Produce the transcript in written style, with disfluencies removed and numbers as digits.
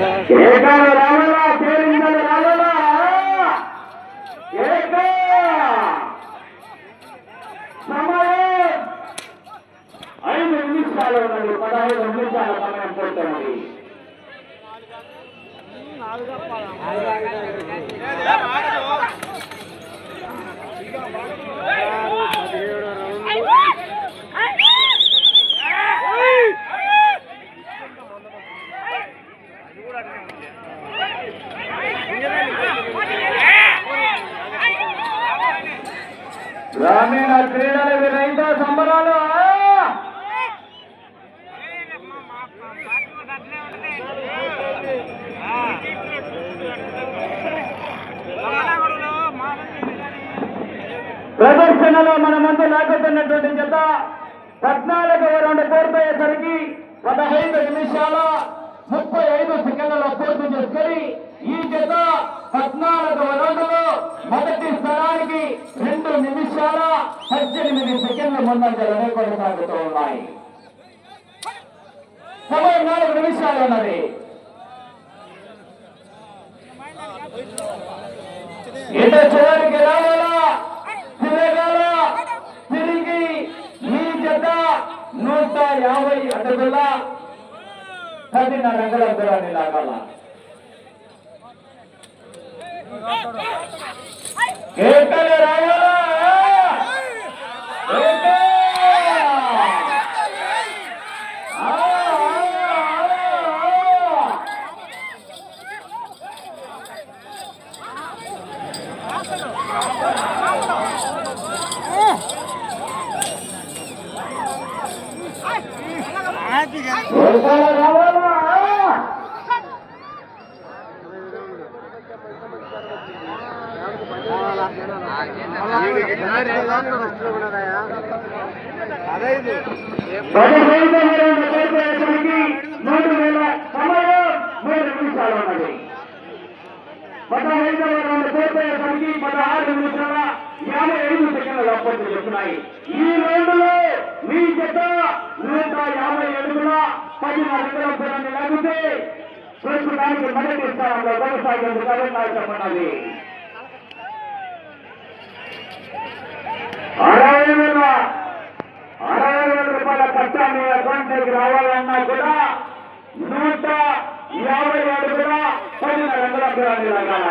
ఏకాలు రావాలా పేరిందలు రావాలా ఏక సమయం 5 నిమిషాలు ఉన్నది 15 నిమిషాల సమయం పూర్తయింది గ్రామీణ క్రీడల వినైతో సంబరాలు ప్రదర్శనలో మన ముందు లాగుతున్నటువంటి జత 14వ రౌండ్ పూర్తయ్యేసరికి 15 నిమిషాల 35 సెకండ్లలో పూర్తి చేసుకొని ఈ జత 14వ రౌండ్లో మొదటి స్థానానికి 2 నిమిషాల 18 సెకండ్ల ముందంజలనే కొనసాగుతూ ఉన్నాయి. సమయం 4 నిమిషాలు ఉన్నది. ఇంత చివరికి రావాలా తిరగాల తిరిగి ఈ జత 150 అడుగుల 10 రంగుల దూరాన్ని లాగాల. కేకలు రావాలా చెప్తున్నాయి. ఈ రోజులో మీ జత 150 అడుగుల 10 రంగుల దూరాన్ని లాగితే ప్రస్తుతానికి మొదటి స్థానంలో కొనసాగేందుకు అవకాశం 60,000 రూపాయల కష్టాన్ని అకౌంట్లోకి రావాలన్నా కూడా 150 అడుగుల 10 రంగుల దూరాన్ని లాగాల.